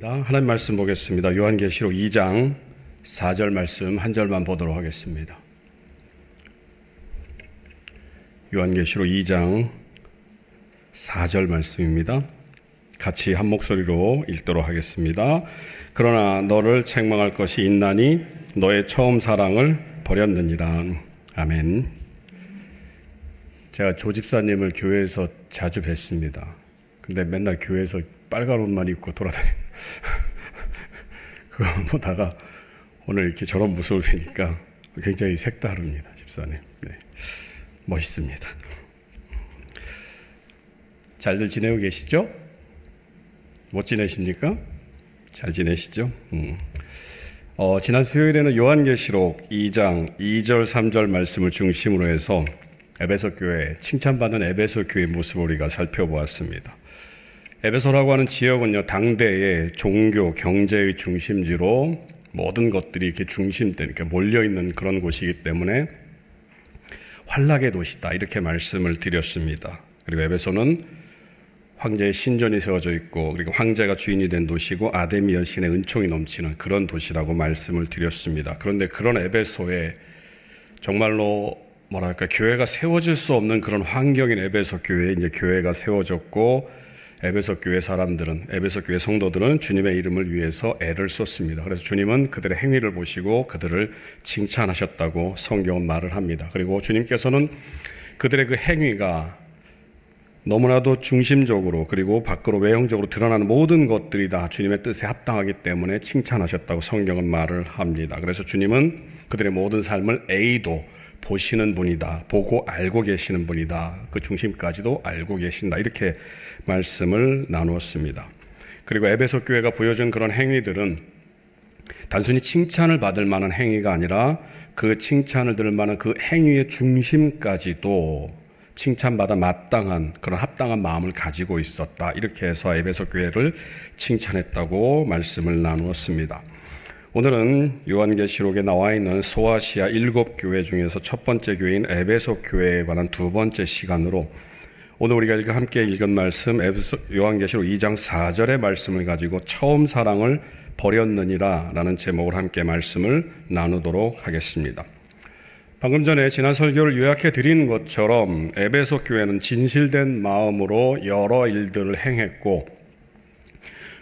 하나님 말씀 보겠습니다. 요한계시록 2장 4절 말씀 한 절만 보도록 하겠습니다. 요한계시록 2장 4절 말씀입니다. 같이 한 목소리로 읽도록 하겠습니다. 그러나 너를 책망할 것이 있나니 너의 처음 사랑을 버렸느니라. 아멘. 제가 조 집사님을 교회에서 자주 뵀습니다. 근데 맨날 교회에서 빨간 옷만 입고 돌아다니는 그거 보다가 오늘 이렇게 저런 모습을 뵈니까 굉장히 색다릅니다. 집사님. 네. 멋있습니다. 잘들 지내고 계시죠? 못 지내십니까? 잘 지내시죠? 지난 수요일에는 요한계시록 2장 2절 3절 말씀을 중심으로 해서 에베소 교회, 칭찬받는 에베소 교회의 모습을 우리가 살펴보았습니다. 에베소라고 하는 지역은요, 당대의 종교, 경제의 중심지로 모든 것들이 이렇게 중심된, 이렇게 몰려있는 그런 곳이기 때문에 환락의 도시다, 이렇게 말씀을 드렸습니다. 그리고 에베소는 황제의 신전이 세워져 있고, 그리고 황제가 주인이 된 도시고, 아데미 여신의 은총이 넘치는 그런 도시라고 말씀을 드렸습니다. 그런데 그런 에베소에 정말로 교회가 세워질 수 없는 그런 환경인 에베소 교회에 이제 교회가 세워졌고, 에베소 교회 사람들은, 에베소 교회 성도들은 주님의 이름을 위해서 애를 썼습니다. 그래서 주님은 그들의 행위를 보시고 그들을 칭찬하셨다고 성경은 말을 합니다. 그리고 주님께서는 그들의 그 행위가 너무나도 중심적으로 그리고 밖으로 외형적으로 드러나는 모든 것들이 다 주님의 뜻에 합당하기 때문에 칭찬하셨다고 성경은 말을 합니다. 그래서 주님은 그들의 모든 삶을 A도 보시는 분이다. 보고 알고 계시는 분이다. 그 중심까지도 알고 계신다. 이렇게 말씀을 나누었습니다. 그리고 에베소 교회가 보여준 그런 행위들은 단순히 칭찬을 받을 만한 행위가 아니라 그 칭찬을 들을 만한 그 행위의 중심까지도 칭찬받아 마땅한 그런 합당한 마음을 가지고 있었다. 이렇게 해서 에베소 교회를 칭찬했다고 말씀을 나누었습니다. 오늘은 요한계시록에 나와 있는 소아시아 7교회 중에서 첫 번째 교회인 에베소 교회에 관한 두 번째 시간으로 오늘 우리가 함께 읽은 말씀 요한계시록 2장 4절의 말씀을 가지고 처음 사랑을 버렸느니라 라는 제목을 함께 말씀을 나누도록 하겠습니다. 방금 전에 지난 설교를 요약해 드린 것처럼 에베소 교회는 진실된 마음으로 여러 일들을 행했고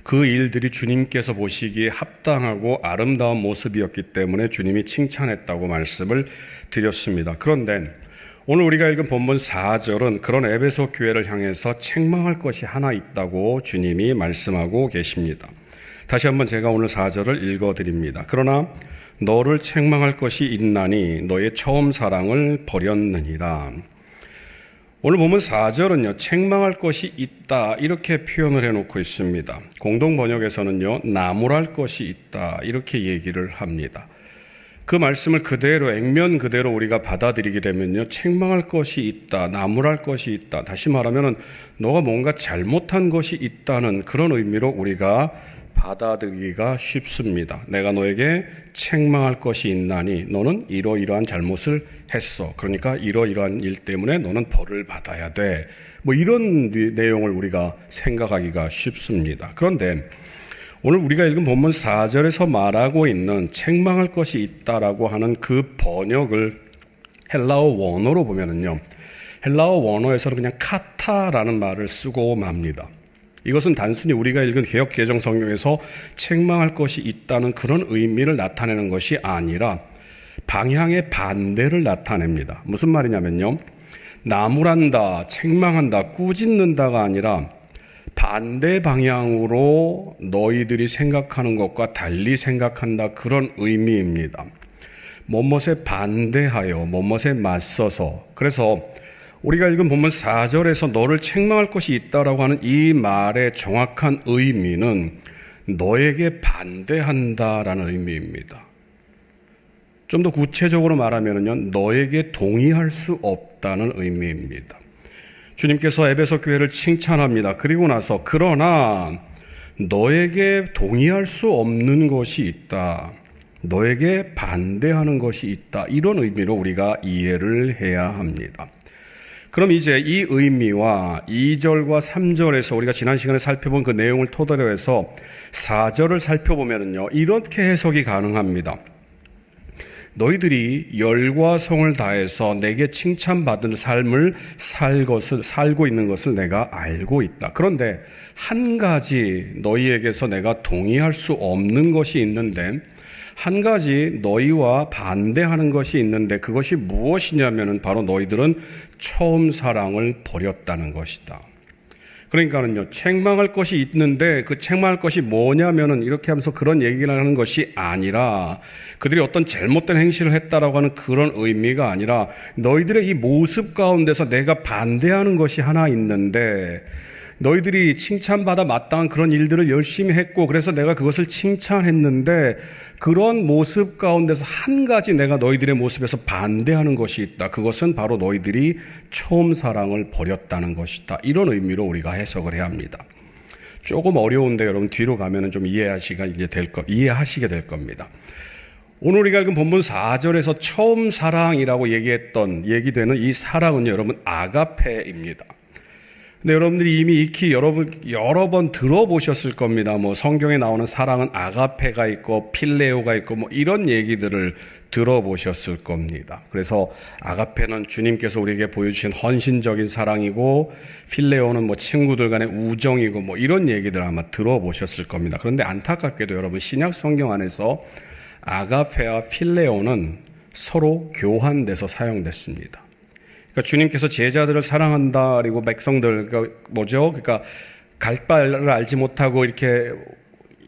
그 일들이 주님께서 보시기에 합당하고 아름다운 모습이었기 때문에 주님이 칭찬했다고 말씀을 드렸습니다. 그런데 오늘 우리가 읽은 본문 4절은 그런 에베소 교회를 향해서 책망할 것이 하나 있다고 주님이 말씀하고 계십니다. 다시 한번 제가 오늘 4절을 읽어드립니다. 그러나 너를 책망할 것이 있나니 너의 처음 사랑을 버렸느니라. 오늘 보면 4절은요, 책망할 것이 있다 이렇게 표현을 해놓고 있습니다. 공동 번역에서는요, 나무랄 것이 있다 이렇게 얘기를 합니다. 그 말씀을 그대로 액면 그대로 우리가 받아들이게 되면요, 책망할 것이 있다, 나무랄 것이 있다. 다시 말하면은 너가 뭔가 잘못한 것이 있다는 그런 의미로 우리가 받아들이기가 쉽습니다. 내가 너에게 책망할 것이 있나니 너는 이러이러한 잘못을 했어. 그러니까 이러이러한 일 때문에 너는 벌을 받아야 돼. 이런 내용을 우리가 생각하기가 쉽습니다. 그런데 오늘 우리가 읽은 본문 4절에서 말하고 있는 책망할 것이 있다라고 하는 그 번역을 헬라어 원어로 보면은요, 헬라어 원어에서는 그냥 카타라는 말을 쓰고 맙니다. 이것은 단순히 우리가 읽은 개역개정 성경에서 책망할 것이 있다는 그런 의미를 나타내는 것이 아니라 방향의 반대를 나타냅니다. 무슨 말이냐면요, 나무란다, 책망한다, 꾸짖는다가 아니라 반대 방향으로 너희들이 생각하는 것과 달리 생각한다, 그런 의미입니다. 뭐뭇에 반대하여, 뭐뭇에 맞서서. 그래서 우리가 읽은 본문 4절에서 너를 책망할 것이 있다라고 하는 이 말의 정확한 의미는 너에게 반대한다라는 의미입니다. 좀 더 구체적으로 말하면요, 너에게 동의할 수 없다는 의미입니다. 주님께서 에베소 교회를 칭찬합니다. 그리고 나서 그러나 너에게 동의할 수 없는 것이 있다. 너에게 반대하는 것이 있다. 이런 의미로 우리가 이해를 해야 합니다. 그럼 이제 이 의미와 2절과 3절에서 우리가 지난 시간에 살펴본 그 내용을 토대로 해서 4절을 살펴보면요, 이렇게 해석이 가능합니다. 너희들이 열과 성을 다해서 내게 칭찬받은 삶을 살고 있는 것을 내가 알고 있다. 그런데 한 가지 너희에게서 내가 동의할 수 없는 것이 있는데, 한 가지 너희와 반대하는 것이 있는데, 그것이 무엇이냐면은 바로 너희들은 처음 사랑을 버렸다는 것이다. 그러니까는요, 책망할 것이 있는데 그 책망할 것이 뭐냐면은 이렇게 하면서 그런 얘기를 하는 것이 아니라, 그들이 어떤 잘못된 행실을 했다라고 하는 그런 의미가 아니라, 너희들의 이 모습 가운데서 내가 반대하는 것이 하나 있는데, 너희들이 칭찬받아 마땅한 그런 일들을 열심히 했고, 그래서 내가 그것을 칭찬했는데, 그런 모습 가운데서 한 가지 내가 너희들의 모습에서 반대하는 것이 있다. 그것은 바로 너희들이 처음 사랑을 버렸다는 것이다. 이런 의미로 우리가 해석을 해야 합니다. 조금 어려운데 여러분 뒤로 가면은 좀 이해하시게 될 겁니다. 오늘 우리가 읽은 본문 4절에서 처음 사랑이라고 얘기되는 이 사랑은요, 여러분 아가페입니다. 근데 여러분들이 이미 익히 여러 번 들어보셨을 겁니다. 성경에 나오는 사랑은 아가페가 있고 필레오가 있고 이런 얘기들을 들어보셨을 겁니다. 그래서 아가페는 주님께서 우리에게 보여주신 헌신적인 사랑이고, 필레오는 친구들 간의 우정이고 이런 얘기들 아마 들어보셨을 겁니다. 그런데 안타깝게도 여러분 신약 성경 안에서 아가페와 필레오는 서로 교환돼서 사용됐습니다. 그러니까 주님께서 제자들을 사랑한다, 그리고 백성들, 그러니까 갈 바를 알지 못하고 이렇게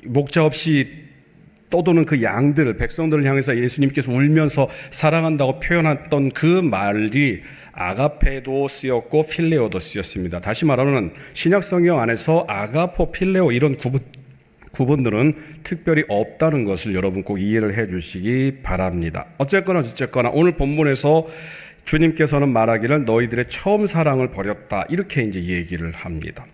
목자 없이 떠도는 그 양들을, 백성들을 향해서 예수님께서 울면서 사랑한다고 표현했던 그 말이 아가페도 쓰였고 필레오도 쓰였습니다. 다시 말하면 신약 성경 안에서 아가포, 필레오 이런 구분들은 특별히 없다는 것을 여러분 꼭 이해를 해 주시기 바랍니다. 어쨌거나 오늘 본문에서 주님께서는 말하기를 너희들의 처음 사랑을 버렸다, 이렇게 이제 얘기를 합니다.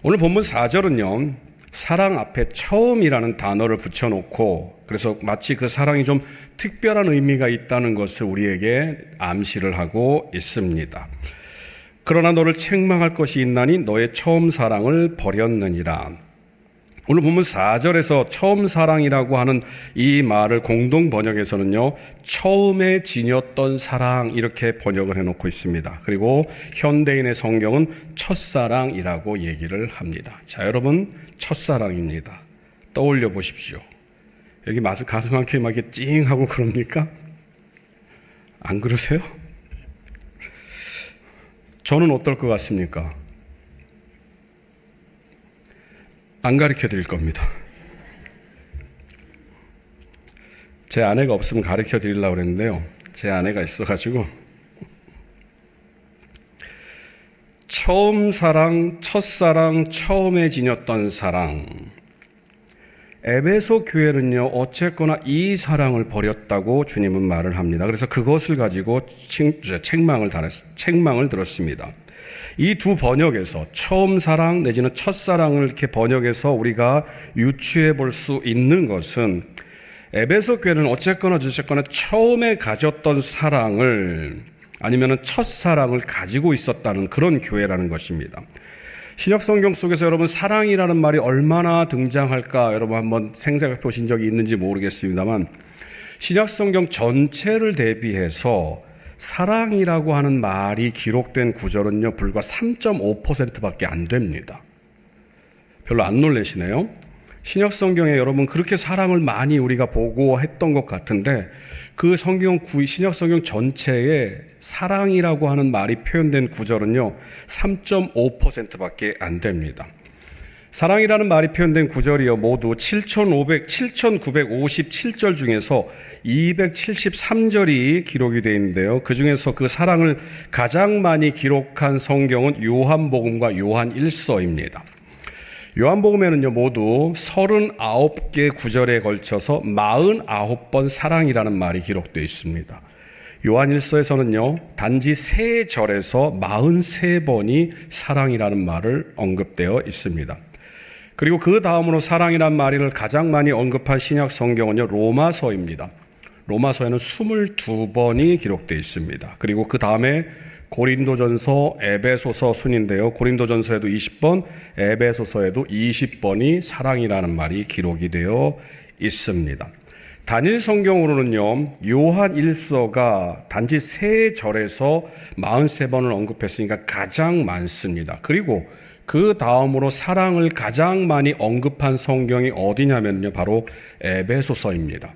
오늘 본문 4절은요, 사랑 앞에 처음이라는 단어를 붙여놓고, 그래서 마치 그 사랑이 좀 특별한 의미가 있다는 것을 우리에게 암시를 하고 있습니다. 그러나 너를 책망할 것이 있나니 너의 처음 사랑을 버렸느니라. 오늘 본문 4절에서 처음 사랑이라고 하는 이 말을 공동 번역에서는요, 처음에 지녔던 사랑, 이렇게 번역을 해놓고 있습니다. 그리고 현대인의 성경은 첫사랑이라고 얘기를 합니다. 자, 여러분, 첫사랑입니다. 떠올려 보십시오. 여기 가슴 한 켠이 막 이렇게 찡하고 그럽니까? 안 그러세요? 저는 어떨 것 같습니까? 안 가르쳐 드릴 겁니다. 제 아내가 없으면 가르쳐 드리려고 그랬는데요, 제 아내가 있어가지고. 처음 사랑, 첫사랑, 처음에 지녔던 사랑. 에베소 교회는요, 어쨌거나 이 사랑을 버렸다고 주님은 말을 합니다. 그래서 그것을 가지고 책망을 들었습니다. 이 두 번역에서 처음 사랑 내지는 첫사랑을 이렇게 번역해서 우리가 유추해 볼 수 있는 것은, 에베소 교회는 어쨌거나 처음에 가졌던 사랑을, 아니면 첫사랑을 가지고 있었다는 그런 교회라는 것입니다. 신약 성경 속에서 여러분 사랑이라는 말이 얼마나 등장할까 여러분 한번 생각해 보신 적이 있는지 모르겠습니다만, 신약 성경 전체를 대비해서 사랑이라고 하는 말이 기록된 구절은요, 불과 3.5%밖에 안 됩니다. 별로 안 놀라시네요. 신약 성경에 여러분 그렇게 사랑을 많이 우리가 보고 했던 것 같은데, 그 신약 성경 전체에 사랑이라고 하는 말이 표현된 구절은요, 3.5%밖에 안 됩니다. 사랑이라는 말이 표현된 구절이요, 모두 7,957절 중에서 273절이 기록이 되어 있는데요, 그 중에서 그 사랑을 가장 많이 기록한 성경은 요한복음과 요한 1서입니다. 요한복음에는요, 모두 39개 구절에 걸쳐서 49번 사랑이라는 말이 기록되어 있습니다. 요한 1서에서는요, 단지 3절에서 43번이 사랑이라는 말을 언급되어 있습니다. 그리고 그 다음으로 사랑이란 말을 가장 많이 언급한 신약 성경은요, 로마서입니다. 로마서에는 22번이 기록되어 있습니다. 그리고 그 다음에 고린도전서, 에베소서 순인데요. 고린도전서에도 20번, 에베소서에도 20번이 사랑이라는 말이 기록이 되어 있습니다. 단일 성경으로는요, 요한 1서가 단지 3절에서 43번을 언급했으니까 가장 많습니다. 그리고 그 다음으로 사랑을 가장 많이 언급한 성경이 어디냐면요, 바로 에베소서입니다.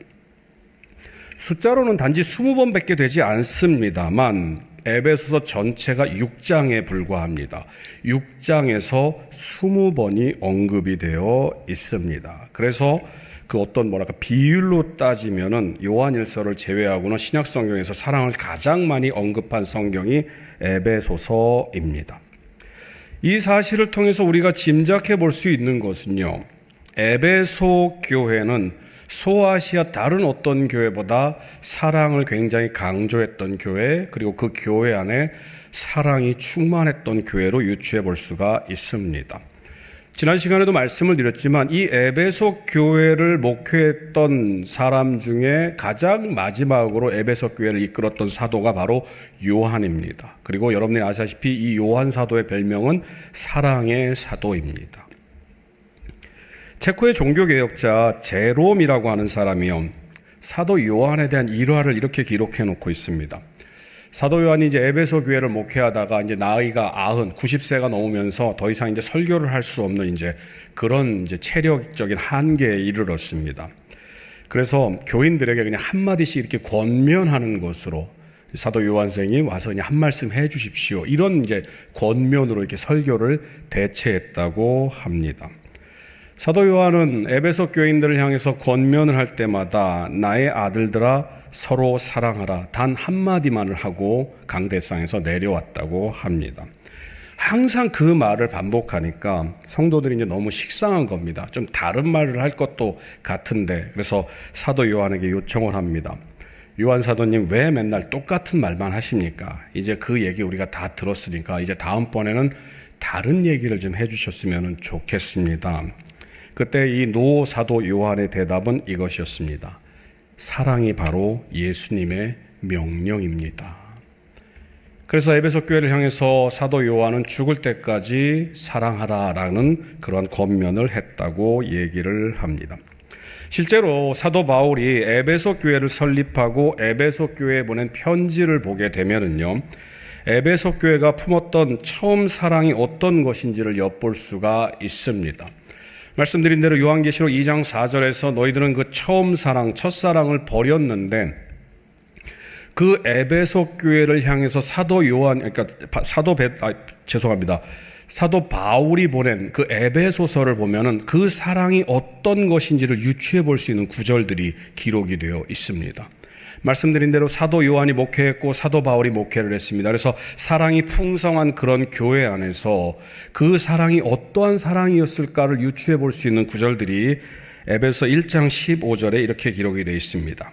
숫자로는 단지 20번밖에 되지 않습니다만 에베소서 전체가 6장에 불과합니다. 6장에서 20번이 언급이 되어 있습니다. 그래서 그 어떤 비율로 따지면은 요한 1서를 제외하고는 신약 성경에서 사랑을 가장 많이 언급한 성경이 에베소서입니다. 이 사실을 통해서 우리가 짐작해 볼 수 있는 것은요, 에베소 교회는 소아시아 다른 어떤 교회보다 사랑을 굉장히 강조했던 교회, 그리고 그 교회 안에 사랑이 충만했던 교회로 유추해 볼 수가 있습니다. 지난 시간에도 말씀을 드렸지만 이 에베소 교회를 목회했던 사람 중에 가장 마지막으로 에베소 교회를 이끌었던 사도가 바로 요한입니다. 그리고 여러분이 아시다시피 이 요한 사도의 별명은 사랑의 사도입니다. 체코의 종교개혁자 제롬이라고 하는 사람이요, 사도 요한에 대한 일화를 이렇게 기록해 놓고 있습니다. 사도 요한이 이제 에베소 교회를 목회하다가 이제 나이가 90세가 넘으면서 더 이상 이제 설교를 할 수 없는 이제 그런 이제 체력적인 한계에 이르렀습니다. 그래서 교인들에게 그냥 한마디씩 이렇게 권면하는 것으로 사도 요한생이 와서 그냥 한 말씀 해 주십시오, 이런 이제 권면으로 이렇게 설교를 대체했다고 합니다. 사도 요한은 에베소 교인들을 향해서 권면을 할 때마다 나의 아들들아 서로 사랑하라 단 한마디만을 하고 강대상에서 내려왔다고 합니다. 항상 그 말을 반복하니까 성도들이 이제 너무 식상한 겁니다. 좀 다른 말을 할 것도 같은데, 그래서 사도 요한에게 요청을 합니다. 요한 사도님, 왜 맨날 똑같은 말만 하십니까? 이제 그 얘기 우리가 다 들었으니까 이제 다음번에는 다른 얘기를 좀 해주셨으면 좋겠습니다. 그때 이 노 사도 요한의 대답은 이것이었습니다. 사랑이 바로 예수님의 명령입니다. 그래서 에베소 교회를 향해서 사도 요한은 죽을 때까지 사랑하라라는 그런 권면을 했다고 얘기를 합니다. 실제로 사도 바울이 에베소 교회를 설립하고 에베소 교회에 보낸 편지를 보게 되면은요, 에베소 교회가 품었던 처음 사랑이 어떤 것인지를 엿볼 수가 있습니다. 말씀드린 대로 요한계시록 2장 4절에서 너희들은 그 처음 사랑, 첫사랑을 버렸는데, 그 에베소 교회를 향해서 사도 바울이 보낸 그 에베소서를 보면은 그 사랑이 어떤 것인지를 유추해 볼 수 있는 구절들이 기록이 되어 있습니다. 말씀드린 대로 사도 요한이 목회했고 사도 바울이 목회를 했습니다. 그래서 사랑이 풍성한 그런 교회 안에서 그 사랑이 어떠한 사랑이었을까를 유추해 볼 수 있는 구절들이 에베소 1장 15절에 이렇게 기록이 되어 있습니다.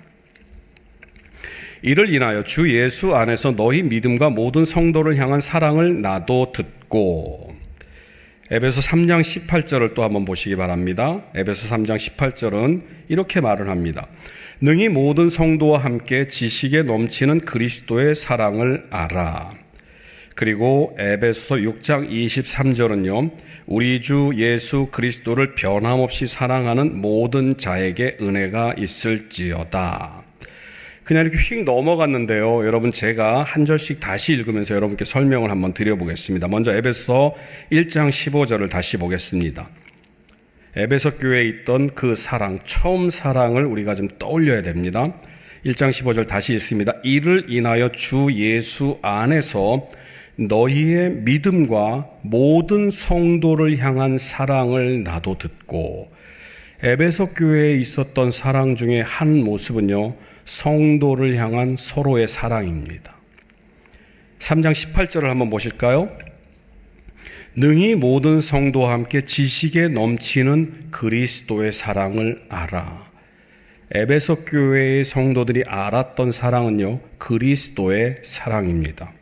이를 인하여 주 예수 안에서 너희 믿음과 모든 성도를 향한 사랑을 나도 듣고, 에베소 3장 18절을 또 한번 보시기 바랍니다. 에베소 3장 18절은 이렇게 말을 합니다. 능히 모든 성도와 함께 지식에 넘치는 그리스도의 사랑을 알아. 그리고 에베소 6장 23절은요. 우리 주 예수 그리스도를 변함없이 사랑하는 모든 자에게 은혜가 있을지어다. 그냥 이렇게 휙 넘어갔는데요. 여러분, 제가 한 절씩 다시 읽으면서 여러분께 설명을 한번 드려보겠습니다. 먼저 에베소 1장 15절을 다시 보겠습니다. 에베소 교회에 있던 그 사랑, 처음 사랑을 우리가 좀 떠올려야 됩니다. 1장 15절 다시 읽습니다. 이를 인하여 주 예수 안에서 너희의 믿음과 모든 성도를 향한 사랑을 나도 듣고, 에베소 교회에 있었던 사랑 중에 한 모습은요, 성도를 향한 서로의 사랑입니다. 3장 18절을 한번 보실까요? 능히 모든 성도와 함께 지식에 넘치는 그리스도의 사랑을 알아. 에베소 교회의 성도들이 알았던 사랑은요, 그리스도의 사랑입니다.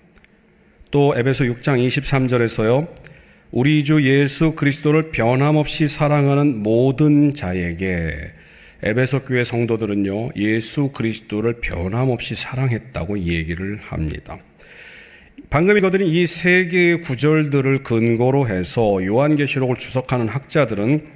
또 에베소 6장 23절에서요, 우리 주 예수 그리스도를 변함없이 사랑하는 모든 자에게, 에베소 교회 성도들은요, 예수 그리스도를 변함없이 사랑했다고 얘기를 합니다. 방금 읽어드린 이 세 개의 구절들을 근거로 해서 요한계시록을 주석하는 학자들은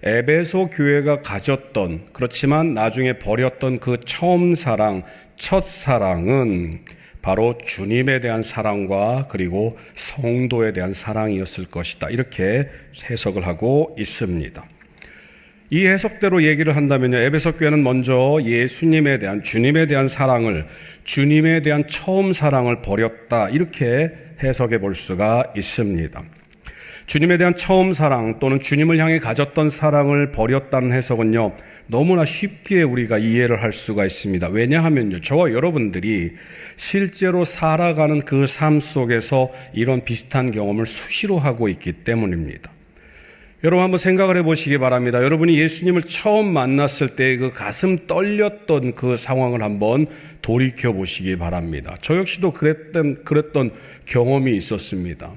에베소 교회가 가졌던, 그렇지만 나중에 버렸던 그 처음 사랑, 첫사랑은 바로 주님에 대한 사랑과 그리고 성도에 대한 사랑이었을 것이다, 이렇게 해석을 하고 있습니다. 이 해석대로 얘기를 한다면요, 에베소 교회는 먼저 예수님에 대한, 주님에 대한 사랑을, 주님에 대한 처음 사랑을 버렸다, 이렇게 해석해 볼 수가 있습니다. 주님에 대한 처음 사랑 또는 주님을 향해 가졌던 사랑을 버렸다는 해석은요, 너무나 쉽게 우리가 이해를 할 수가 있습니다. 왜냐하면요, 저와 여러분들이 실제로 살아가는 그 삶 속에서 이런 비슷한 경험을 수시로 하고 있기 때문입니다. 여러분 한번 생각을 해보시기 바랍니다. 여러분이 예수님을 처음 만났을 때 그 가슴 떨렸던 그 상황을 한번 돌이켜 보시기 바랍니다. 저 역시도 그랬던 경험이 있었습니다.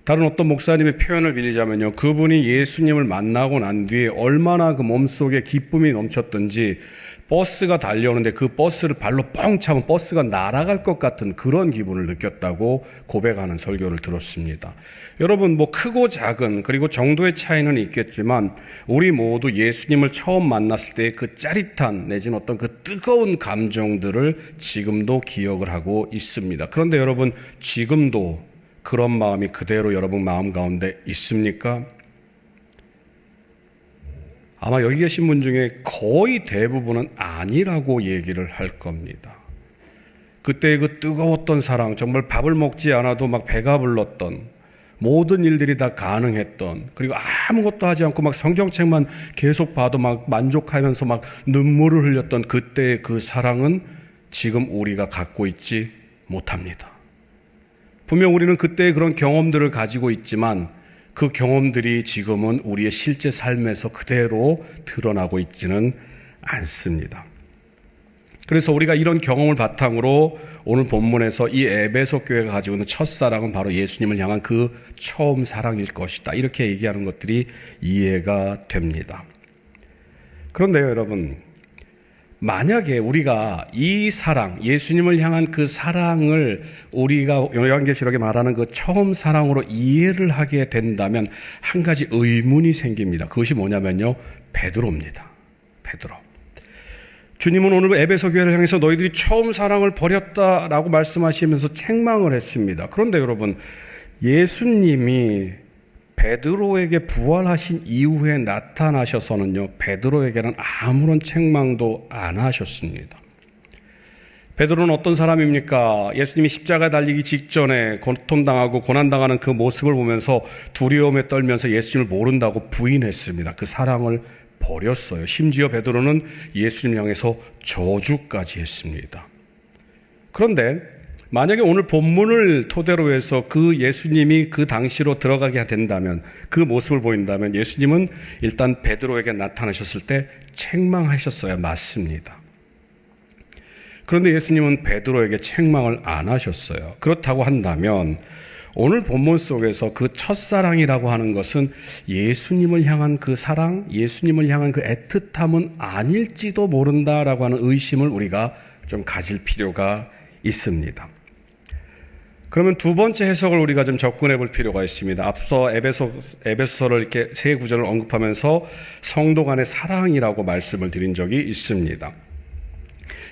다른 어떤 목사님의 표현을 빌리자면요, 그분이 예수님을 만나고 난 뒤에 얼마나 그 몸속에 기쁨이 넘쳤던지 버스가 달려오는데 그 버스를 발로 뻥 차면 버스가 날아갈 것 같은 그런 기분을 느꼈다고 고백하는 설교를 들었습니다. 여러분, 뭐 크고 작은 그리고 정도의 차이는 있겠지만 우리 모두 예수님을 처음 만났을 때 그 짜릿한 내지는 어떤 그 뜨거운 감정들을 지금도 기억을 하고 있습니다. 그런데 여러분, 지금도 그런 마음이 그대로 여러분 마음 가운데 있습니까? 아마 여기 계신 분 중에 거의 대부분은 아니라고 얘기를 할 겁니다. 그때 그 뜨거웠던 사랑, 정말 밥을 먹지 않아도 막 배가 불렀던, 모든 일들이 다 가능했던, 그리고 아무것도 하지 않고 막 성경책만 계속 봐도 막 만족하면서 막 눈물을 흘렸던 그때의 그 사랑은 지금 우리가 갖고 있지 못합니다. 분명 우리는 그때의 그런 경험들을 가지고 있지만 그 경험들이 지금은 우리의 실제 삶에서 그대로 드러나고 있지는 않습니다. 그래서 우리가 이런 경험을 바탕으로 오늘 본문에서 이 에베소 교회가 가지고 있는 첫사랑은 바로 예수님을 향한 그 처음 사랑일 것이다, 이렇게 얘기하는 것들이 이해가 됩니다. 그런데요, 여러분, 만약에 우리가 이 사랑, 예수님을 향한 그 사랑을 우리가 요한계시록에 말하는 그 처음 사랑으로 이해를 하게 된다면 한 가지 의문이 생깁니다. 그것이 뭐냐면요, 베드로입니다. 베드로. 주님은 오늘 에베소 교회를 향해서 너희들이 처음 사랑을 버렸다라고 말씀하시면서 책망을 했습니다. 그런데 여러분, 예수님이 베드로에게 부활하신 이후에 나타나셔서는요, 베드로에게는 아무런 책망도 안 하셨습니다. 베드로는 어떤 사람입니까? 예수님이 십자가에 달리기 직전에 고통당하고 고난당하는 그 모습을 보면서 두려움에 떨면서 예수님을 모른다고 부인했습니다. 그 사랑을 버렸어요. 심지어 베드로는 예수님 향해서 저주까지 했습니다. 그런데 만약에 오늘 본문을 토대로 해서 그 예수님이 그 당시로 들어가게 된다면, 그 모습을 보인다면 예수님은 일단 베드로에게 나타나셨을 때 책망하셨어야 맞습니다. 그런데 예수님은 베드로에게 책망을 안 하셨어요. 그렇다고 한다면 오늘 본문 속에서 그 첫사랑이라고 하는 것은 예수님을 향한 그 사랑, 예수님을 향한 그 애틋함은 아닐지도 모른다라고 하는 의심을 우리가 좀 가질 필요가 있습니다. 그러면 두 번째 해석을 우리가 좀 접근해 볼 필요가 있습니다. 앞서 에베소서를 이렇게 세 구절을 언급하면서 성도 간의 사랑이라고 말씀을 드린 적이 있습니다.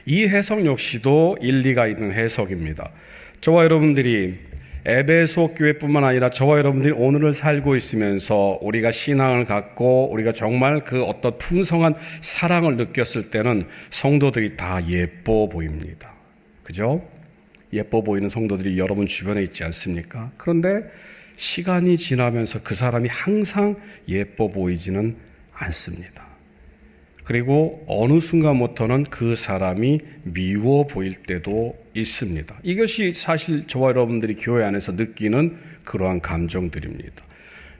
이 해석 역시도 일리가 있는 해석입니다. 저와 여러분들이 에베소 교회뿐만 아니라 저와 여러분들이 오늘을 살고 있으면서 우리가 신앙을 갖고 우리가 정말 그 어떤 풍성한 사랑을 느꼈을 때는 성도들이 다 예뻐 보입니다. 그죠? 예뻐 보이는 성도들이 여러분 주변에 있지 않습니까? 그런데 시간이 지나면서 그 사람이 항상 예뻐 보이지는 않습니다. 그리고 어느 순간부터는 그 사람이 미워 보일 때도 있습니다. 이것이 사실 저와 여러분들이 교회 안에서 느끼는 그러한 감정들입니다.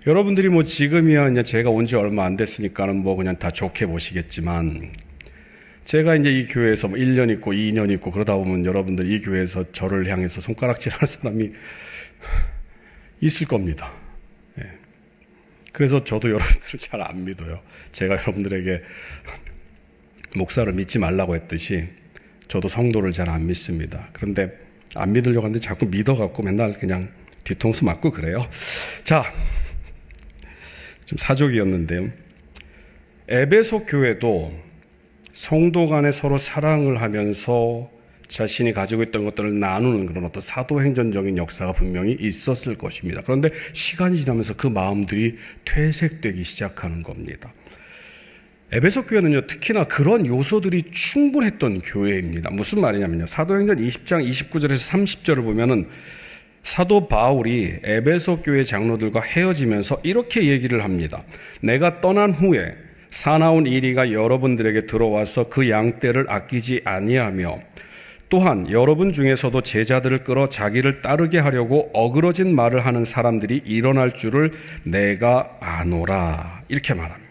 여러분들이 뭐 지금이야 이제 제가 온 지 얼마 안 됐으니까는 뭐 그냥 다 좋게 보시겠지만, 제가 이제 이 교회에서 1년 있고 2년 있고 그러다 보면 여러분들 이 교회에서 저를 향해서 손가락질하는 사람이 있을 겁니다. 예. 그래서 저도 여러분들을 잘 안 믿어요. 제가 여러분들에게 목사를 믿지 말라고 했듯이 저도 성도를 잘 안 믿습니다. 그런데 안 믿으려고 하는데 자꾸 믿어갖고 맨날 그냥 뒤통수 맞고 그래요. 자, 좀 사족이었는데요. 에베소 교회도 성도 간에 서로 사랑을 하면서 자신이 가지고 있던 것들을 나누는 그런 어떤 사도행전적인 역사가 분명히 있었을 것입니다. 그런데 시간이 지나면서 그 마음들이 퇴색되기 시작하는 겁니다. 에베소 교회는요, 특히나 그런 요소들이 충분했던 교회입니다. 무슨 말이냐면요, 사도행전 20장 29절에서 30절을 보면은 사도 바울이 에베소 교회 장로들과 헤어지면서 이렇게 얘기를 합니다. 내가 떠난 후에 사나운 이리가 여러분들에게 들어와서 그 양떼를 아끼지 아니하며 또한 여러분 중에서도 제자들을 끌어 자기를 따르게 하려고 어그러진 말을 하는 사람들이 일어날 줄을 내가 아노라. 이렇게 말합니다.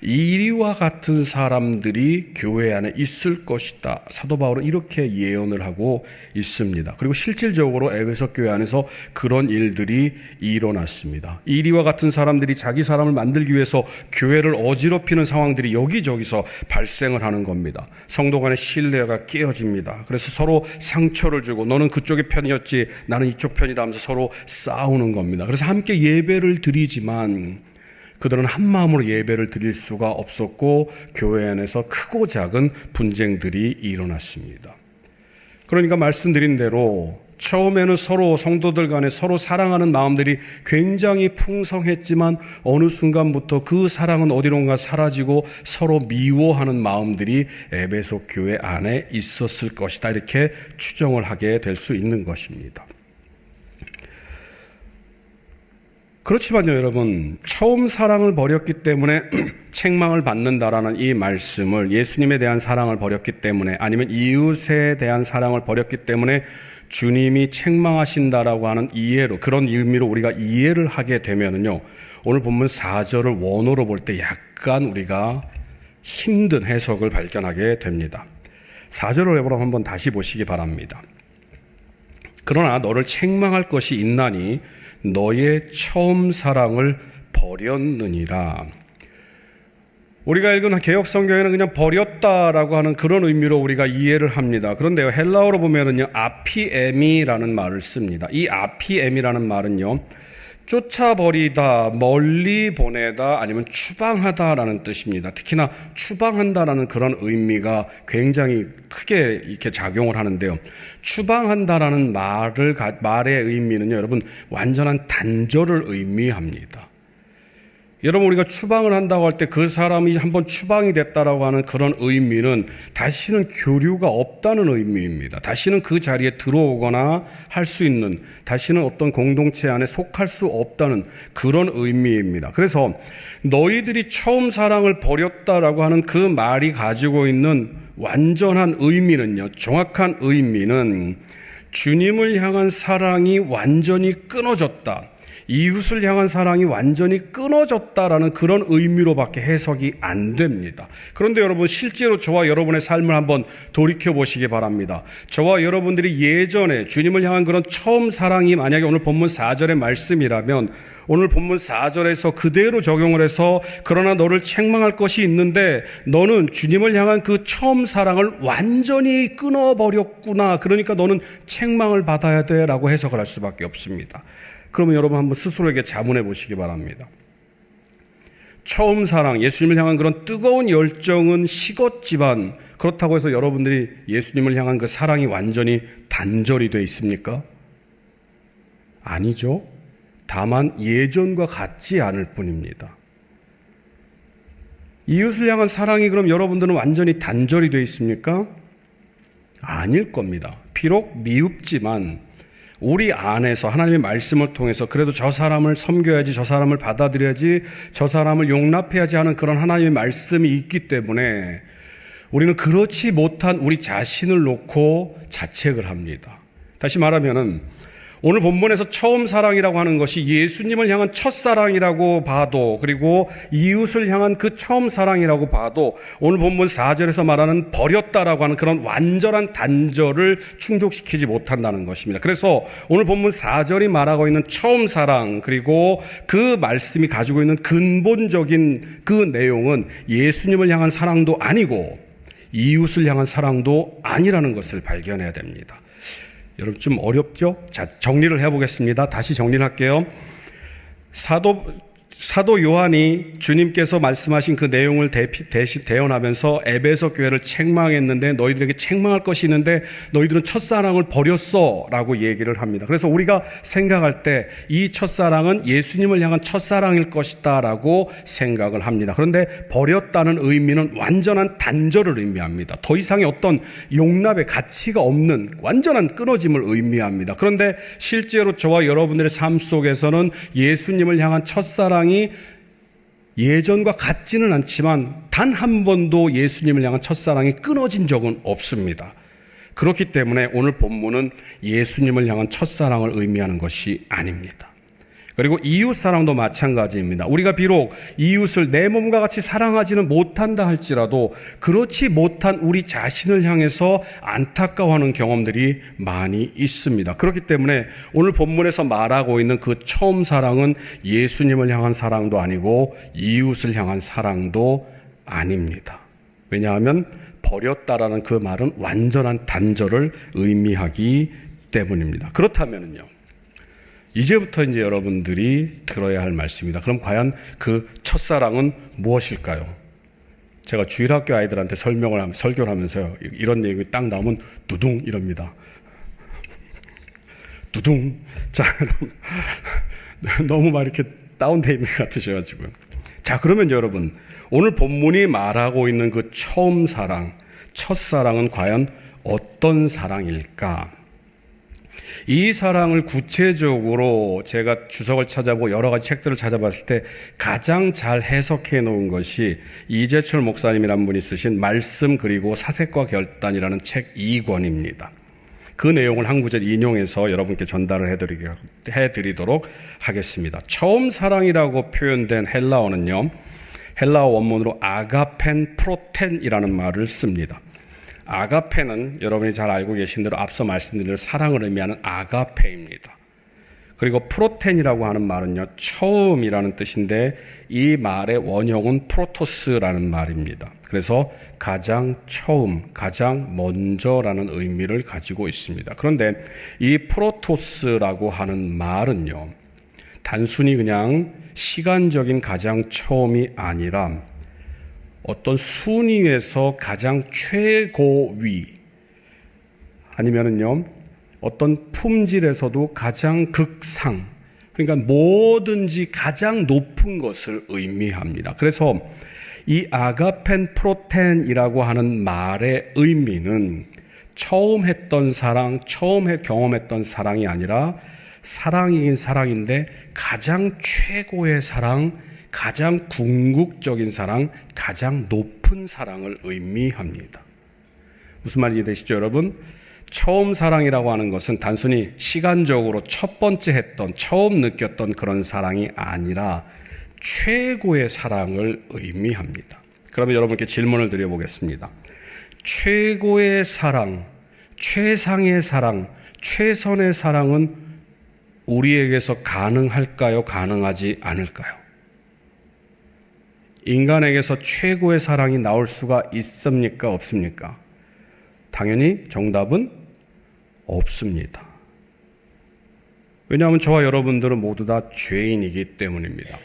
이리와 같은 사람들이 교회 안에 있을 것이다. 사도 바울은 이렇게 예언을 하고 있습니다. 그리고 실질적으로 에베소 교회 안에서 그런 일들이 일어났습니다. 이리와 같은 사람들이 자기 사람을 만들기 위해서 교회를 어지럽히는 상황들이 여기저기서 발생을 하는 겁니다. 성도 간의 신뢰가 깨어집니다. 그래서 서로 상처를 주고 너는 그쪽의 편이었지 나는 이쪽 편이다 하면서 서로 싸우는 겁니다. 그래서 함께 예배를 드리지만 그들은 한 마음으로 예배를 드릴 수가 없었고 교회 안에서 크고 작은 분쟁들이 일어났습니다. 그러니까 말씀드린 대로 처음에는 서로 성도들 간에 서로 사랑하는 마음들이 굉장히 풍성했지만 어느 순간부터 그 사랑은 어디론가 사라지고 서로 미워하는 마음들이 에베소 교회 안에 있었을 것이다. 이렇게 추정을 하게 될 수 있는 것입니다. 그렇지만요, 여러분, 처음 사랑을 버렸기 때문에 책망을 받는다라는 이 말씀을 예수님에 대한 사랑을 버렸기 때문에 아니면 이웃에 대한 사랑을 버렸기 때문에 주님이 책망하신다라고 하는 이해로 그런 의미로 우리가 이해를 하게 되면은요, 오늘 본문 4절을 원어로 볼 때 약간 우리가 힘든 해석을 발견하게 됩니다. 4절을 여러분 한번 다시 보시기 바랍니다. 그러나 너를 책망할 것이 있나니 너의 처음 사랑을 버렸느니라. 우리가 읽은 개역 성경에는 그냥 버렸다라고 하는 그런 의미로 우리가 이해를 합니다. 그런데요, 헬라어로 보면은요, 아피에미라는 말을 씁니다. 이 아피에미라는 말은요, 쫓아버리다, 멀리 보내다, 아니면 추방하다라는 뜻입니다. 특히나 추방한다라는 그런 의미가 굉장히 크게 이렇게 작용을 하는데요. 추방한다라는 말의 의미는요, 여러분, 완전한 단절을 의미합니다. 여러분, 우리가 추방을 한다고 할 때 그 사람이 한번 추방이 됐다라고 하는 그런 의미는 다시는 교류가 없다는 의미입니다. 다시는 그 자리에 들어오거나 할 수 있는, 다시는 어떤 공동체 안에 속할 수 없다는 그런 의미입니다. 그래서 너희들이 처음 사랑을 버렸다라고 하는 그 말이 가지고 있는 완전한 의미는요, 정확한 의미는 주님을 향한 사랑이 완전히 끊어졌다, 이웃을 향한 사랑이 완전히 끊어졌다라는 그런 의미로밖에 해석이 안 됩니다. 그런데 여러분, 실제로 저와 여러분의 삶을 한번 돌이켜 보시기 바랍니다. 저와 여러분들이 예전에 주님을 향한 그런 처음 사랑이 만약에 오늘 본문 4절의 말씀이라면 오늘 본문 4절에서 그대로 적용을 해서 그러나 너를 책망할 것이 있는데 너는 주님을 향한 그 처음 사랑을 완전히 끊어버렸구나, 그러니까 너는 책망을 받아야 돼 라고 해석을 할 수밖에 없습니다. 그러면 여러분 한번 스스로에게 자문해 보시기 바랍니다. 처음 사랑, 예수님을 향한 그런 뜨거운 열정은 식었지만 그렇다고 해서 여러분들이 예수님을 향한 그 사랑이 완전히 단절이 되어 있습니까? 아니죠. 다만 예전과 같지 않을 뿐입니다. 이웃을 향한 사랑이 그럼 여러분들은 완전히 단절이 되어 있습니까? 아닐 겁니다. 비록 미흡지만 우리 안에서 하나님의 말씀을 통해서 그래도 저 사람을 섬겨야지, 저 사람을 받아들여야지, 저 사람을 용납해야지 하는 그런 하나님의 말씀이 있기 때문에 우리는 그렇지 못한 우리 자신을 놓고 자책을 합니다. 다시 말하면은 오늘 본문에서 처음 사랑이라고 하는 것이 예수님을 향한 첫사랑이라고 봐도, 그리고 이웃을 향한 그 처음 사랑이라고 봐도 오늘 본문 4절에서 말하는 버렸다라고 하는 그런 완전한 단절을 충족시키지 못한다는 것입니다. 그래서 오늘 본문 4절이 말하고 있는 처음 사랑, 그리고 그 말씀이 가지고 있는 근본적인 그 내용은 예수님을 향한 사랑도 아니고 이웃을 향한 사랑도 아니라는 것을 발견해야 됩니다. 여러분 좀 어렵죠? 자, 정리를 해보겠습니다. 다시 정리를 할게요. 사도 요한이 주님께서 말씀하신 그 내용을 대신 대언하면서 에베소 교회를 책망했는데 너희들에게 책망할 것이 있는데 너희들은 첫사랑을 버렸어 라고 얘기를 합니다. 그래서 우리가 생각할 때 이 첫사랑은 예수님을 향한 첫사랑일 것이다 라고 생각을 합니다. 그런데 버렸다는 의미는 완전한 단절을 의미합니다. 더 이상의 어떤 용납의 가치가 없는 완전한 끊어짐을 의미합니다. 그런데 실제로 저와 여러분들의 삶 속에서는 예수님을 향한 첫사랑이 예전과 같지는 않지만 단 한 번도 예수님을 향한 첫사랑이 끊어진 적은 없습니다. 그렇기 때문에 오늘 본문은 예수님을 향한 첫사랑을 의미하는 것이 아닙니다. 그리고 이웃사랑도 마찬가지입니다. 우리가 비록 이웃을 내 몸과 같이 사랑하지는 못한다 할지라도 그렇지 못한 우리 자신을 향해서 안타까워하는 경험들이 많이 있습니다. 그렇기 때문에 오늘 본문에서 말하고 있는 그 처음 사랑은 예수님을 향한 사랑도 아니고 이웃을 향한 사랑도 아닙니다. 왜냐하면 버렸다라는 그 말은 완전한 단절을 의미하기 때문입니다. 그렇다면요. 이제부터 이제 여러분들이 들어야 할 말씀입니다. 그럼 과연 그 첫사랑은 무엇일까요? 제가 주일학교 아이들한테 설교를 하면서요. 이런 얘기 딱 나오면 두둥 이럽니다. 두둥. 자, 너무 막 이렇게 다운돼 있는 것 같으셔가지고요. 자, 그러면 여러분, 오늘 본문이 말하고 있는 그 처음 사랑, 첫사랑은 과연 어떤 사랑일까? 이 사랑을 구체적으로 제가 주석을 찾아보고 여러 가지 책들을 찾아봤을 때 가장 잘 해석해 놓은 것이 이재철 목사님이라는 분이 쓰신 말씀 그리고 사색과 결단이라는 책 2권입니다. 그 내용을 한 구절 인용해서 여러분께 전달을 해드리도록 하겠습니다. 처음 사랑이라고 표현된 헬라어는요, 헬라어 원문으로 아가펜 프로텐이라는 말을 씁니다. 아가페는 여러분이 잘 알고 계신 대로 앞서 말씀드린 대로 사랑을 의미하는 아가페입니다. 그리고 프로텐이라고 하는 말은요, 처음이라는 뜻인데 이 말의 원형은 프로토스라는 말입니다. 그래서 가장 처음, 가장 먼저라는 의미를 가지고 있습니다. 그런데 이 프로토스라고 하는 말은요, 단순히 그냥 시간적인 가장 처음이 아니라 어떤 순위에서 가장 최고위 아니면은요 어떤 품질에서도 가장 극상, 그러니까 뭐든지 가장 높은 것을 의미합니다. 그래서 이 아가펜 프로텐이라고 하는 말의 의미는 처음 했던 사랑, 처음 경험했던 사랑이 아니라 사랑이긴 사랑인데 가장 최고의 사랑, 가장 궁극적인 사랑, 가장 높은 사랑을 의미합니다. 무슨 말인지 되시죠, 여러분? 처음 사랑이라고 하는 것은 단순히 시간적으로 첫 번째 했던, 처음 느꼈던 그런 사랑이 아니라 최고의 사랑을 의미합니다. 그러면 여러분께 질문을 드려보겠습니다. 최고의 사랑, 최상의 사랑, 최선의 사랑은 우리에게서 가능할까요? 가능하지 않을까요? 인간에게서 최고의 사랑이 나올 수가 있습니까? 없습니까? 당연히 정답은 없습니다. 왜냐하면 저와 여러분들은 모두 다 죄인이기 때문입니다.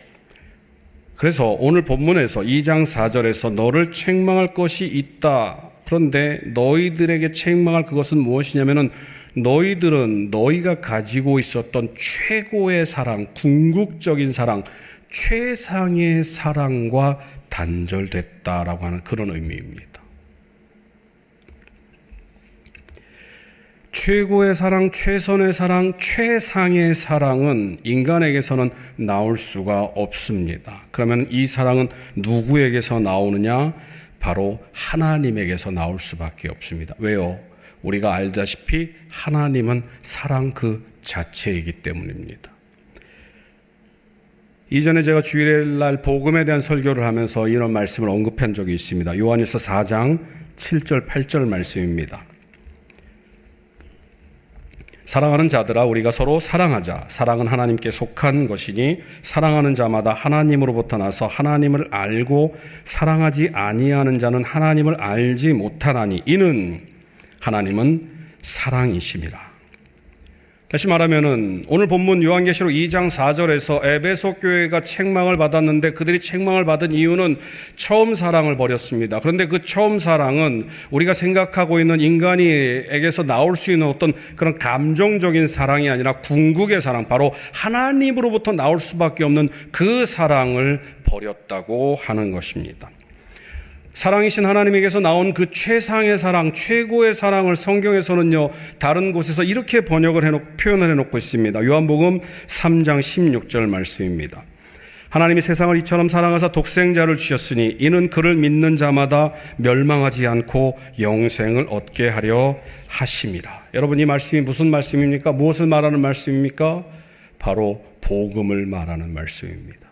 그래서 오늘 본문에서 2장 4절에서 너를 책망할 것이 있다. 그런데 너희들에게 책망할 그것은 무엇이냐면은 너희들은 너희가 가지고 있었던 최고의 사랑, 궁극적인 사랑, 최상의 사랑과 단절됐다라고 하는 그런 의미입니다. 최고의 사랑, 최선의 사랑, 최상의 사랑은 인간에게서는 나올 수가 없습니다. 그러면 이 사랑은 누구에게서 나오느냐? 바로 하나님에게서 나올 수밖에 없습니다. 왜요? 우리가 알다시피 하나님은 사랑 그 자체이기 때문입니다. 이전에 제가 주일날 복음에 대한 설교를 하면서 이런 말씀을 언급한 적이 있습니다. 요한일서 4장 7절 8절 말씀입니다. 사랑하는 자들아 우리가 서로 사랑하자. 사랑은 하나님께 속한 것이니 사랑하는 자마다 하나님으로부터 나서 하나님을 알고 사랑하지 아니하는 자는 하나님을 알지 못하나니 이는 하나님은 사랑이심이라. 다시 말하면은 오늘 본문 요한계시록 2장 4절에서 에베소 교회가 책망을 받았는데 그들이 책망을 받은 이유는 처음 사랑을 버렸습니다. 그런데 그 처음 사랑은 우리가 생각하고 있는 인간에게서 나올 수 있는 어떤 그런 감정적인 사랑이 아니라 궁극의 사랑, 바로 하나님으로부터 나올 수밖에 없는 그 사랑을 버렸다고 하는 것입니다. 사랑이신 하나님에게서 나온 그 최상의 사랑, 최고의 사랑을 성경에서는요, 다른 곳에서 이렇게 표현을 해놓고 있습니다. 요한복음 3장 16절 말씀입니다. 하나님이 세상을 이처럼 사랑하사 독생자를 주셨으니 이는 그를 믿는 자마다 멸망하지 않고 영생을 얻게 하려 하심이라. 여러분, 이 말씀이 무슨 말씀입니까? 무엇을 말하는 말씀입니까? 바로 복음을 말하는 말씀입니다.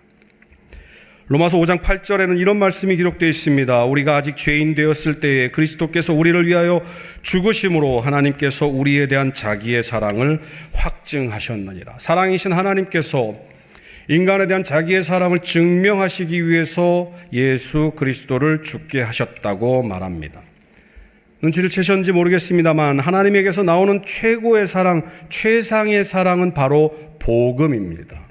로마서 5장 8절에는 이런 말씀이 기록되어 있습니다. 우리가 아직 죄인 되었을 때에 그리스도께서 우리를 위하여 죽으심으로 하나님께서 우리에 대한 자기의 사랑을 확증하셨느니라. 사랑이신 하나님께서 인간에 대한 자기의 사랑을 증명하시기 위해서 예수 그리스도를 죽게 하셨다고 말합니다. 눈치를 채셨는지 모르겠습니다만 하나님에게서 나오는 최고의 사랑, 최상의 사랑은 바로 복음입니다.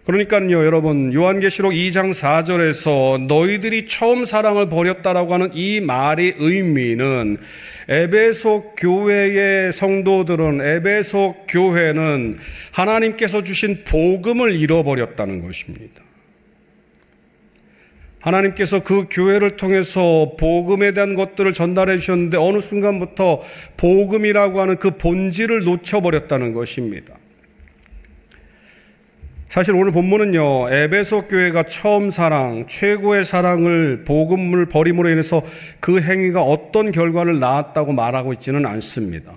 그러니까요, 여러분, 요한계시록 2장 4절에서 너희들이 처음 사랑을 버렸다라고 하는 이 말의 의미는 에베소 교회의 성도들은, 에베소 교회는 하나님께서 주신 복음을 잃어버렸다는 것입니다. 하나님께서 그 교회를 통해서 복음에 대한 것들을 전달해 주셨는데 어느 순간부터 복음이라고 하는 그 본질을 놓쳐버렸다는 것입니다. 사실 오늘 본문은요, 에베소 교회가 처음 사랑, 최고의 사랑을, 복음을 버림으로 인해서 그 행위가 어떤 결과를 낳았다고 말하고 있지는 않습니다.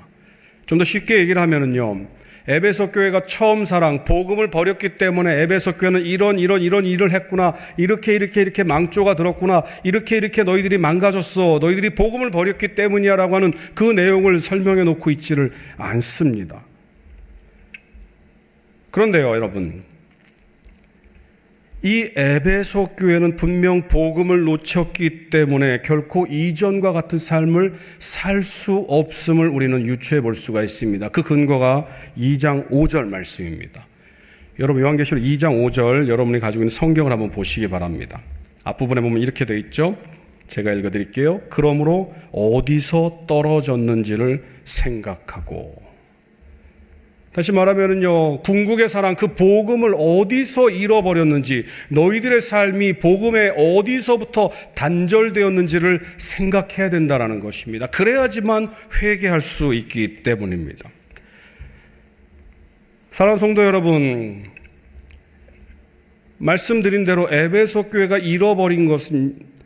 좀 더 쉽게 얘기를 하면은요, 에베소 교회가 처음 사랑, 복음을 버렸기 때문에 에베소 교회는 이런 일을 했구나, 이렇게 망조가 들었구나, 이렇게 너희들이 망가졌어, 너희들이 복음을 버렸기 때문이야 라고 하는 그 내용을 설명해 놓고 있지를 않습니다. 그런데요, 여러분, 이 에베소 교회는 분명 복음을 놓쳤기 때문에 결코 이전과 같은 삶을 살 수 없음을 우리는 유추해 볼 수가 있습니다. 그 근거가 2장 5절 말씀입니다. 여러분, 요한계시록 2장 5절 여러분이 가지고 있는 성경을 한번 보시기 바랍니다. 앞부분에 보면 이렇게 되어 있죠. 제가 읽어드릴게요. 그러므로 어디서 떨어졌는지를 생각하고. 다시 말하면은요, 궁극의 사랑, 그 복음을 어디서 잃어버렸는지, 너희들의 삶이 복음에 어디서부터 단절되었는지를 생각해야 된다는 것입니다. 그래야지만 회개할 수 있기 때문입니다. 사랑하는 성도 여러분, 말씀드린 대로 에베소 교회가 잃어버린 것은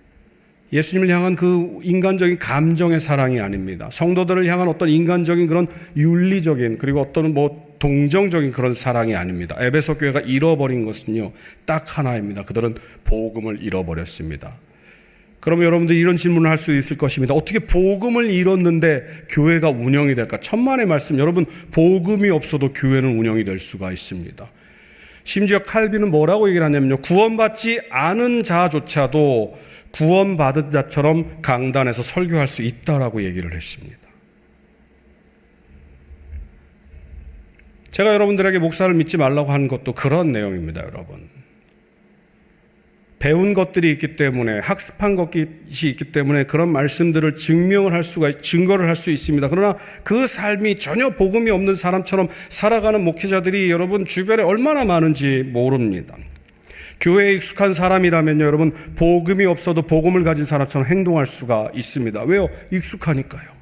예수님을 향한 그 인간적인 감정의 사랑이 아닙니다. 성도들을 향한 어떤 인간적인 그런 윤리적인, 그리고 어떤 동정적인 그런 사랑이 아닙니다. 에베소 교회가 잃어버린 것은요, 딱 하나입니다. 그들은 복음을 잃어버렸습니다. 그러면 여러분들 이런 질문을 할 수 있을 것입니다. 어떻게 복음을 잃었는데 교회가 운영이 될까? 천만의 말씀, 여러분, 복음이 없어도 교회는 운영이 될 수가 있습니다. 심지어 칼빈은 뭐라고 얘기를 하냐면요, 구원받지 않은 자조차도 구원받은 자처럼 강단에서 설교할 수 있다라고 얘기를 했습니다. 제가 여러분들에게 목사를 믿지 말라고 한 것도 그런 내용입니다, 여러분. 배운 것들이 있기 때문에, 학습한 것이 있기 때문에 그런 말씀들을 증거를 할 수 있습니다. 그러나 그 삶이 전혀 복음이 없는 사람처럼 살아가는 목회자들이 여러분 주변에 얼마나 많은지 모릅니다. 교회에 익숙한 사람이라면요, 여러분, 복음이 없어도 복음을 가진 사람처럼 행동할 수가 있습니다. 왜요? 익숙하니까요.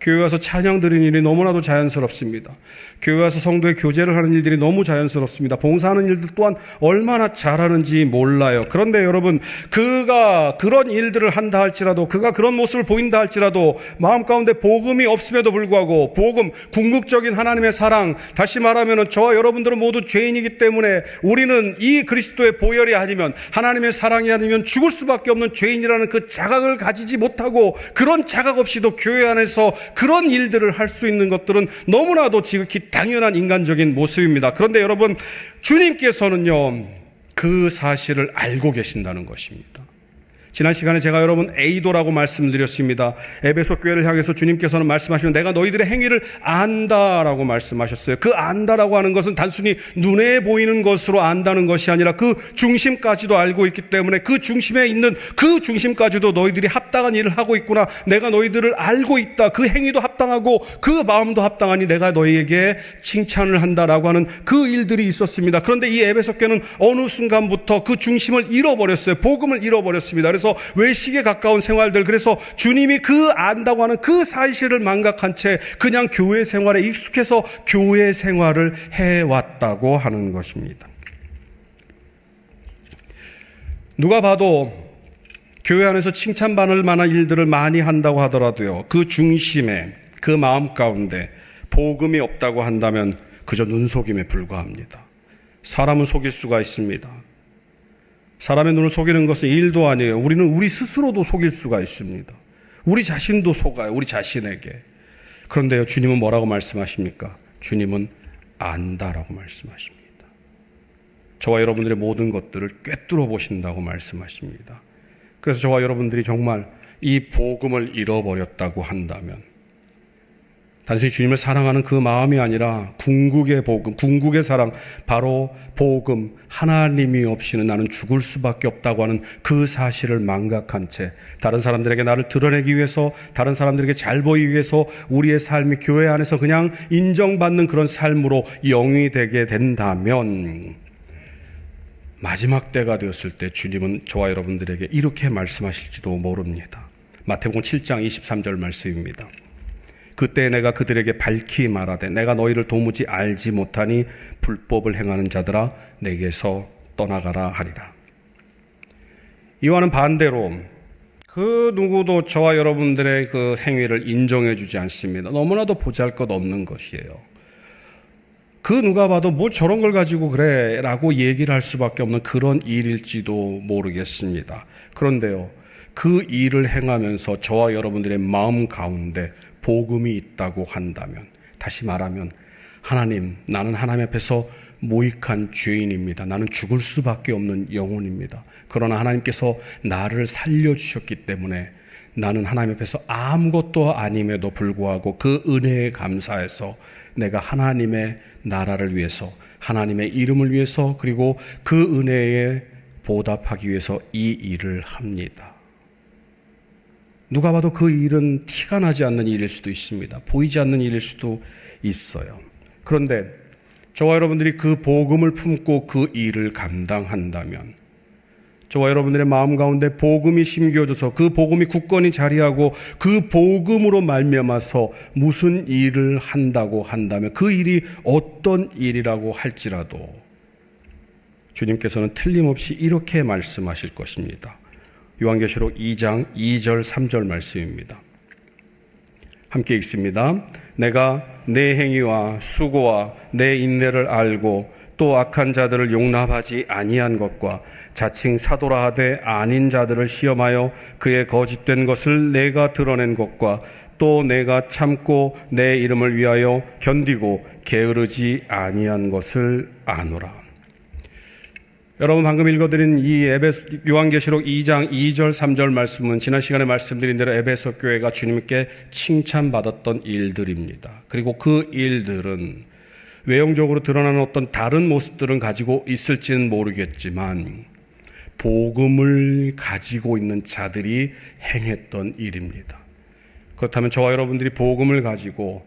교회 와서 찬양 드리는 일이 너무나도 자연스럽습니다. 교회 와서 성도의 교제를 하는 일들이 너무 자연스럽습니다. 봉사하는 일들 또한 얼마나 잘하는지 몰라요. 그런데 여러분, 그가 그런 일들을 한다 할지라도, 그가 그런 모습을 보인다 할지라도 마음 가운데 복음이 없음에도 불구하고 복음, 궁극적인 하나님의 사랑, 다시 말하면 저와 여러분들은 모두 죄인이기 때문에 우리는 이 그리스도의 보혈이 아니면, 하나님의 사랑이 아니면 죽을 수밖에 없는 죄인이라는 그 자각을 가지지 못하고, 그런 자각 없이도 교회 안에서 그런 일들을 할 수 있는 것들은 너무나도 지극히 당연한 인간적인 모습입니다. 그런데 여러분, 주님께서는요, 그 사실을 알고 계신다는 것입니다. 지난 시간에 제가 여러분 에이도라고 말씀드렸습니다. 에베소 교회를 향해서 주님께서는 말씀하시면 내가 너희들의 행위를 안다라고 말씀하셨어요. 그 안다라고 하는 것은 단순히 눈에 보이는 것으로 안다는 것이 아니라 그 중심까지도 알고 있기 때문에 그 중심에 있는 그 중심까지도 너희들이 합당한 일을 하고 있구나. 내가 너희들을 알고 있다. 그 행위도 합당하고 그 마음도 합당하니 내가 너희에게 칭찬을 한다라고 하는 그 일들이 있었습니다. 그런데 이 에베소 교회는 어느 순간부터 그 중심을 잃어버렸어요. 복음을 잃어버렸습니다. 그래서 외식에 가까운 생활들, 그래서 주님이 그 안다고 하는 그 사실을 망각한 채 그냥 교회 생활에 익숙해서 교회 생활을 해왔다고 하는 것입니다. 누가 봐도 교회 안에서 칭찬받을 만한 일들을 많이 한다고 하더라도요, 그 중심에, 그 마음 가운데 복음이 없다고 한다면 그저 눈속임에 불과합니다. 사람은 속일 수가 있습니다. 사람의 눈을 속이는 것은 일도 아니에요. 우리는 우리 스스로도 속일 수가 있습니다. 우리 자신도 속아요. 우리 자신에게. 그런데요, 주님은 뭐라고 말씀하십니까? 주님은 안다라고 말씀하십니다. 저와 여러분들의 모든 것들을 꿰뚫어 보신다고 말씀하십니다. 그래서 저와 여러분들이 정말 이 복음을 잃어버렸다고 한다면 단순히 주님을 사랑하는 그 마음이 아니라 궁극의 복음, 궁극의 사랑, 바로 복음, 하나님이 없이는 나는 죽을 수밖에 없다고 하는 그 사실을 망각한 채 다른 사람들에게 나를 드러내기 위해서, 다른 사람들에게 잘 보이기 위해서 우리의 삶이 교회 안에서 그냥 인정받는 그런 삶으로 영위되게 된다면 마지막 때가 되었을 때 주님은 저와 여러분들에게 이렇게 말씀하실지도 모릅니다. 마태복음 7장 23절 말씀입니다. 그때 내가 그들에게 밝히 말하되 내가 너희를 도무지 알지 못하니 불법을 행하는 자들아 내게서 떠나가라 하리라. 이와는 반대로 그 누구도 저와 여러분들의 그 행위를 인정해 주지 않습니다. 너무나도 보잘것없는 것이에요. 그 누가 봐도 뭐 저런 걸 가지고 그래 라고 얘기를 할 수밖에 없는 그런 일일지도 모르겠습니다. 그런데요, 그 일을 행하면서 저와 여러분들의 마음 가운데 복음이 있다고 한다면, 다시 말하면 하나님, 나는 하나님 앞에서 모익한 죄인입니다. 나는 죽을 수밖에 없는 영혼입니다. 그러나 하나님께서 나를 살려주셨기 때문에 나는 하나님 앞에서 아무것도 아님에도 불구하고 그 은혜에 감사해서 내가 하나님의 나라를 위해서, 하나님의 이름을 위해서, 그리고 그 은혜에 보답하기 위해서 이 일을 합니다. 누가 봐도 그 일은 티가 나지 않는 일일 수도 있습니다. 보이지 않는 일일 수도 있어요. 그런데 저와 여러분들이 그 복음을 품고 그 일을 감당한다면, 저와 여러분들의 마음 가운데 복음이 심겨져서 그 복음이 굳건히 자리하고 그 복음으로 말미암아서 무슨 일을 한다고 한다면, 그 일이 어떤 일이라고 할지라도 주님께서는 틀림없이 이렇게 말씀하실 것입니다. 요한계시록 2장 2절 3절 말씀입니다. 함께 읽습니다. 내가 내 행위와 수고와 내 인내를 알고 또 악한 자들을 용납하지 아니한 것과 자칭 사도라 하되 아닌 자들을 시험하여 그의 거짓된 것을 내가 드러낸 것과 또 내가 참고 내 이름을 위하여 견디고 게으르지 아니한 것을 아노라. 여러분, 방금 읽어드린 이 요한계시록 2장 2절 3절 말씀은 지난 시간에 말씀드린 대로 에베소 교회가 주님께 칭찬받았던 일들입니다. 그리고 그 일들은 외형적으로 드러나는 어떤 다른 모습들은 가지고 있을지는 모르겠지만 복음을 가지고 있는 자들이 행했던 일입니다. 그렇다면 저와 여러분들이 복음을 가지고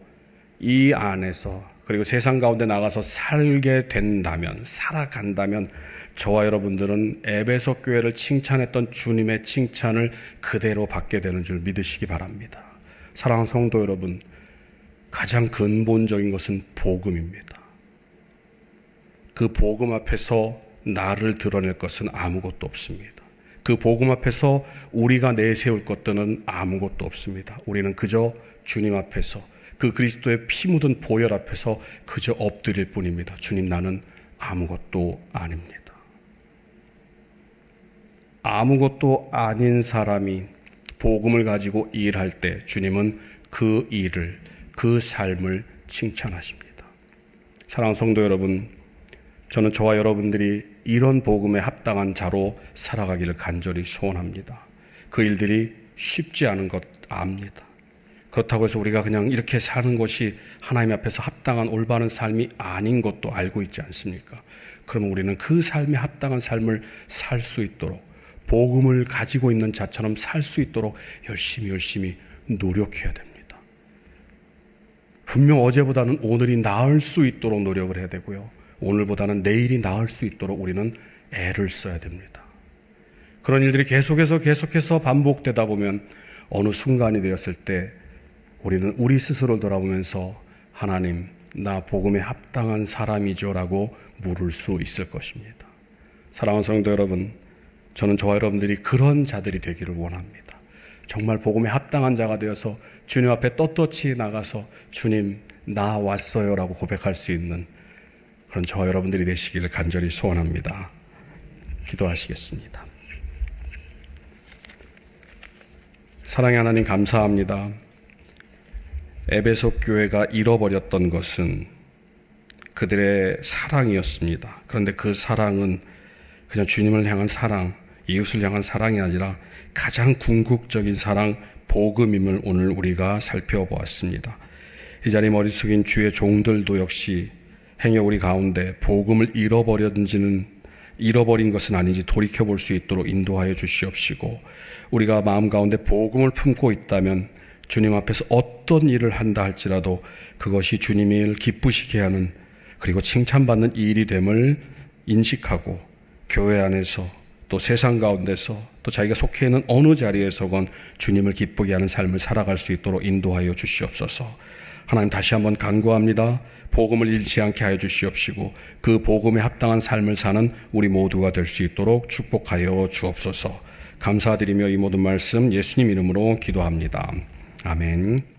이 안에서, 그리고 세상 가운데 나가서 살게 된다면, 살아간다면 저와 여러분들은 에베소 교회를 칭찬했던 주님의 칭찬을 그대로 받게 되는 줄 믿으시기 바랍니다. 사랑하는 성도 여러분, 가장 근본적인 것은 복음입니다. 그 복음 앞에서 나를 드러낼 것은 아무것도 없습니다. 그 복음 앞에서 우리가 내세울 것들은 아무것도 없습니다. 우리는 그저 주님 앞에서, 그 그리스도의 피 묻은 보혈 앞에서 그저 엎드릴 뿐입니다. 주님, 나는 아무것도 아닙니다. 아무것도 아닌 사람이 복음을 가지고 일할 때 주님은 그 일을, 그 삶을 칭찬하십니다. 사랑하는 성도 여러분, 저는 저와 여러분들이 이런 복음에 합당한 자로 살아가기를 간절히 소원합니다. 그 일들이 쉽지 않은 것 압니다. 그렇다고 해서 우리가 그냥 이렇게 사는 것이 하나님 앞에서 합당한 올바른 삶이 아닌 것도 알고 있지 않습니까? 그러면 우리는 그 삶에 합당한 삶을 살 수 있도록, 복음을 가지고 있는 자처럼 살 수 있도록 열심히 노력해야 됩니다. 분명 어제보다는 오늘이 나을 수 있도록 노력을 해야 되고요. 오늘보다는 내일이 나을 수 있도록 우리는 애를 써야 됩니다. 그런 일들이 계속해서 반복되다 보면 어느 순간이 되었을 때 우리는 우리 스스로를 돌아보면서 하나님, 나 복음에 합당한 사람이죠 라고 물을 수 있을 것입니다. 사랑하는 성도 여러분, 저는 저와 여러분들이 그런 자들이 되기를 원합니다. 정말 복음에 합당한 자가 되어서 주님 앞에 떳떳이 나가서 주님, 나 왔어요 라고 고백할 수 있는 그런 저와 여러분들이 되시기를 간절히 소원합니다. 기도하시겠습니다. 사랑의 하나님, 감사합니다. 에베소 교회가 잃어버렸던 것은 그들의 사랑이었습니다. 그런데 그 사랑은 그냥 주님을 향한 사랑, 이웃을 향한 사랑이 아니라 가장 궁극적인 사랑, 복음임을 오늘 우리가 살펴보았습니다. 이 자리 머릿속인 주의 종들도 역시 행여 우리 가운데 복음을 잃어버린 것은 아닌지 돌이켜볼 수 있도록 인도하여 주시옵시고, 우리가 마음 가운데 복음을 품고 있다면 주님 앞에서 어떤 일을 한다 할지라도 그것이 주님을 기쁘시게 하는, 그리고 칭찬받는 일이 됨을 인식하고 교회 안에서 또 세상 가운데서 또 자기가 속해 있는 어느 자리에서건 주님을 기쁘게 하는 삶을 살아갈 수 있도록 인도하여 주시옵소서. 하나님, 다시 한번 간구합니다. 복음을 잃지 않게 하여 주시옵시고 그 복음에 합당한 삶을 사는 우리 모두가 될 수 있도록 축복하여 주옵소서. 감사드리며 이 모든 말씀 예수님 이름으로 기도합니다. 아멘.